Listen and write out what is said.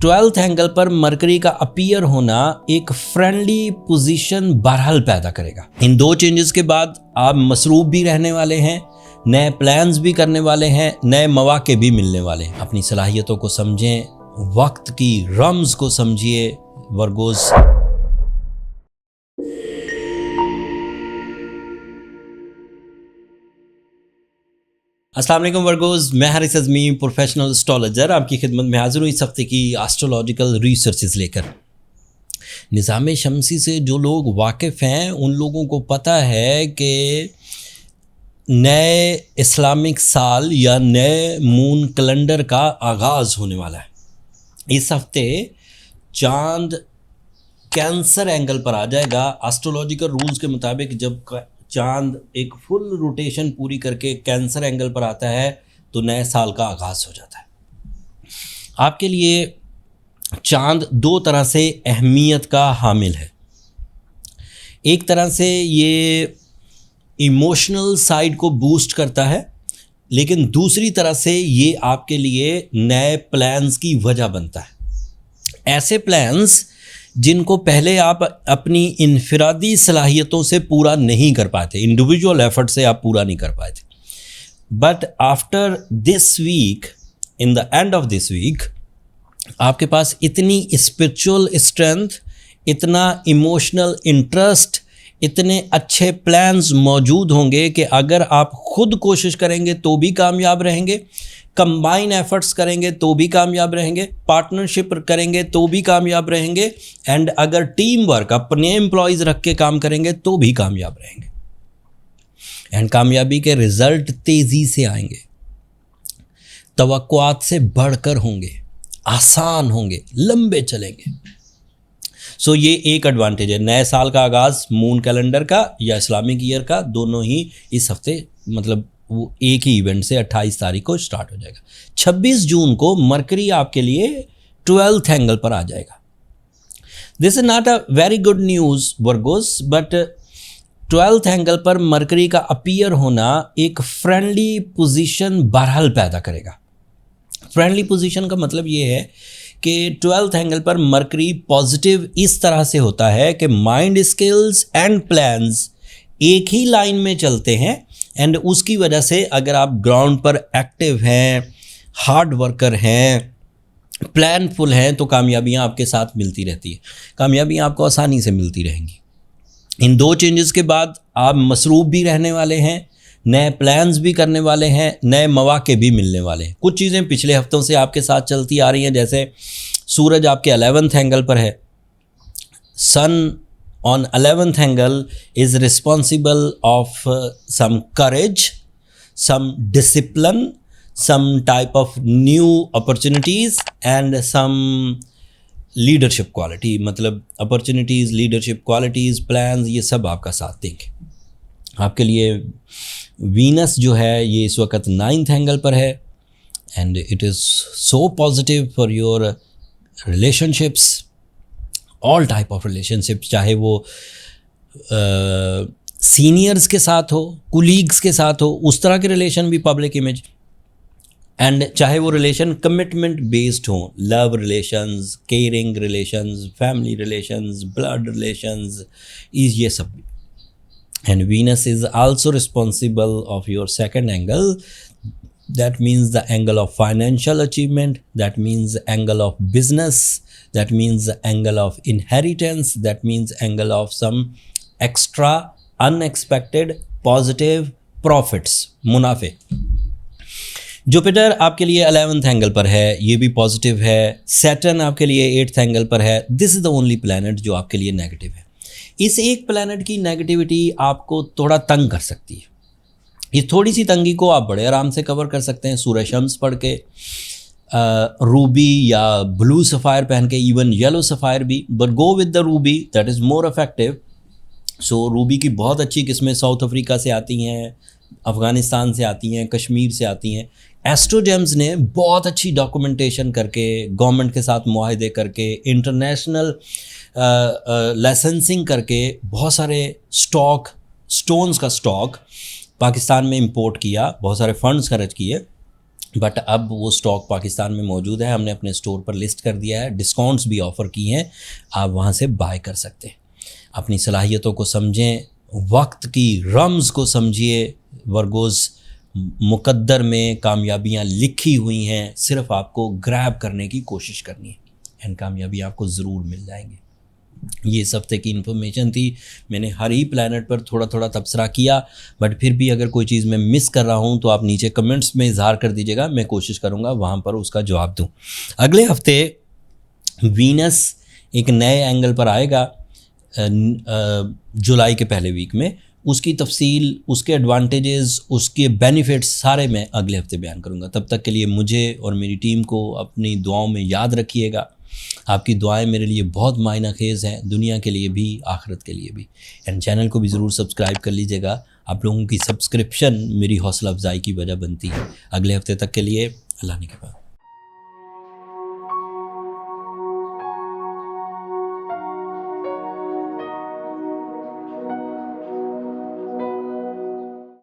12th angle پر Mercury کا appear ہونا ایک فرینڈلی پوزیشن بہرحال پیدا کرے گا۔ ان دو چینجز کے بعد آپ مصروف بھی رہنے والے ہیں، نئے پلانز بھی کرنے والے ہیں، نئے مواقع بھی ملنے والے ہیں۔ اپنی صلاحیتوں کو سمجھیں، وقت کی رمز کو سمجھیے ورگوز۔ السلام علیکم ورگوز، میں حارث اعظمی پروفیشنل اسٹرالوجر آپ کی خدمت میں حاضر ہوں اس ہفتے کی ایسٹرولوجیکل ریسرچز لے کر۔ نظام شمسی سے جو لوگ واقف ہیں ان لوگوں کو پتہ ہے کہ نئے اسلامک سال یا نئے مون کیلنڈر کا آغاز ہونے والا ہے۔ اس ہفتے چاند کینسر اینگل پر آ جائے گا۔ ایسٹرولوجیکل رولز کے مطابق جب چاند ایک فل روٹیشن پوری کر کے کینسر اینگل پر آتا ہے تو نئے سال کا آغاز ہو جاتا ہے۔ آپ کے لیے چاند دو طرح سے اہمیت کا حامل ہے۔ ایک طرح سے یہ ایموشنل سائیڈ کو بوسٹ کرتا ہے، لیکن دوسری طرح سے یہ آپ کے لیے نئے پلانز کی وجہ بنتا ہے۔ ایسے پلانز جن کو پہلے آپ اپنی انفرادی صلاحیتوں سے پورا نہیں کر پاتے، انڈیویجول ایفرٹ سے آپ پورا نہیں کر پائے تھے، but after this week, in the end of this week, آپ کے پاس اتنی اسپرچول اسٹرینتھ، اتنا ایموشنل انٹرسٹ، اتنے اچھے پلانز موجود ہوں گے کہ اگر آپ خود کوشش کریں گے تو بھی کامیاب رہیں گے، کمبائن ایفرٹس کریں گے تو بھی کامیاب رہیں گے، پارٹنرشپ کریں گے تو بھی کامیاب رہیں گے، اینڈ اگر ٹیم ورک اپنے امپلائیز رکھ کے کام کریں گے تو بھی کامیاب رہیں گے، اینڈ کامیابی کے رزلٹ تیزی سے آئیں گے، توقعات سے بڑھ کر ہوں گے، آسان ہوں گے، لمبے چلیں گے۔ سو یہ ایک ایڈوانٹیج ہے نئے سال کا آغاز مون کیلنڈر کا یا اسلامک ایئر کا، دونوں ہی اس ہفتے مطلب وہ ایک ہی ایونٹ سے 28 تاریخ کو اسٹارٹ ہو جائے گا۔ 26 جون کو مرکری آپ کے لیے 12th اینگل پر آ جائے گا۔ This is not a very good news Virgos, but 12th angle پر مرکری کا اپیئر ہونا ایک فرینڈلی پوزیشن بہرحال پیدا کرے گا۔ فرینڈلی پوزیشن کا مطلب یہ ہے کہ 12th اینگل پر مرکری پازیٹیو اس طرح سے ہوتا ہے کہ مائنڈ اسکلز اینڈ پلانز ایک ہی لائن میں چلتے ہیں، اینڈ اس کی وجہ سے اگر آپ گراؤنڈ پر ایکٹیو ہیں، ہارڈ ورکر ہیں، پلان فل ہیں، تو کامیابیاں آپ کے ساتھ ملتی رہتی ہیں، کامیابیاں آپ کو آسانی سے ملتی رہیں گی۔ ان دو چینجز کے بعد آپ مصروف بھی رہنے والے ہیں، نئے پلانز بھی کرنے والے ہیں، نئے مواقع بھی ملنے والے ہیں۔ کچھ چیزیں پچھلے ہفتوں سے آپ کے ساتھ چلتی آ رہی ہیں، جیسے سورج آپ کے 11th اینگل پر ہے۔ سن on 11th angle is responsible of some courage, some discipline, some type of new opportunities and some leadership quality، مطلب opportunities، leadership qualities، plans، یہ سب آپ کا ساتھ دیں گے۔ آپ کے لیے وینس جو ہے یہ اس وقت 9th اینگل پر ہے، and it is so positive for your relationships، all type of relationship, چاہے وہ سینئرز کے ساتھ ہو، کولیگز کے ساتھ ہو، اس طرح کے ریلیشن بھی پبلک امیج، اینڈ چاہے وہ ریلیشن کمٹمنٹ بیسڈ ہوں، love relations, caring relations, family relations, blood relations, یہ سب بھی۔ And Venus is also responsible of your 2nd angle, that means the angle of financial achievement, that means the angle of business, that means the angle of inheritance, that means angle of some extra unexpected positive profits، منافع۔ Jupiter آپ کے لیے 11th angle پر ہے، یہ بھی positive ہے۔ Saturn آپ کے لیے 8th اینگل پر ہے۔ دس از دا اونلی پلانٹ جو آپ کے لیے نیگیٹو ہے۔ اس ایک پلانٹ کی نیگیٹیوٹی آپ کو تھوڑا تنگ کر سکتی ہے۔ یہ تھوڑی سی تنگی کو آپ بڑے آرام سے کور کر سکتے ہیں، سورہ شمس پڑھ کے، روبی یا بلو سفائر پہن کے، ایون یلو سفائر بھی، but go with the ruby, that is more effective. So ruby کی بہت اچھی قسمیں ساؤتھ افریقہ سے آتی ہیں، افغانستان سے آتی ہیں، کشمیر سے آتی ہیں۔ ایسٹرو جیمز نے بہت اچھی ڈاکومنٹیشن کر کے، گورنمنٹ کے ساتھ معاہدے کر کے، انٹرنیشنل لائسنسنگ کر کے بہت سارے سٹونز کا اسٹاک پاکستان میں امپورٹ کیا، بہت سارے فنڈز خرچ کیے، بٹ اب وہ اسٹاک پاکستان میں موجود ہے، ہم نے اپنے اسٹور پر لسٹ کر دیا ہے، ڈسکاؤنٹس بھی آفر کی ہیں، آپ وہاں سے بائی کر سکتے ہیں۔ اپنی صلاحیتوں کو سمجھیں، وقت کی رمز کو سمجھیے، ورگوز مقدر میں کامیابیاں لکھی ہوئی ہیں، صرف آپ کو گریب کرنے کی کوشش کرنی ہے، اینڈ کامیابی آپ کو ضرور مل جائیں گے۔ یہ اس ہفتے کی انفارمیشن تھی، میں نے ہر ہی پلانٹ پر تھوڑا تھوڑا تبصرہ کیا، بٹ پھر بھی اگر کوئی چیز میں مس کر رہا ہوں تو آپ نیچے کمنٹس میں اظہار کر دیجیے گا، میں کوشش کروں گا وہاں پر اس کا جواب دوں۔ اگلے ہفتے وینس ایک نئے اینگل پر آئے گا جولائی کے پہلے ویک میں، اس کی تفصیل، اس کے ایڈوانٹیجز، اس کے بینیفٹس سارے میں اگلے ہفتے بیان کروں گا۔ تب تک کے لیے مجھے اور میری ٹیم کو اپنی دعاؤں میں یاد رکھیے گا، آپ کی دعائیں میرے لیے بہت معنی خیز ہیں، دنیا کے لیے بھی، آخرت کے لیے بھی، اینڈ چینل کو بھی ضرور سبسکرائب کر لیجیے گا، آپ لوگوں کی سبسکرپشن میری حوصلہ افزائی کی وجہ بنتی ہے۔ اگلے ہفتے تک کے لیے اللہ نے کے بعد۔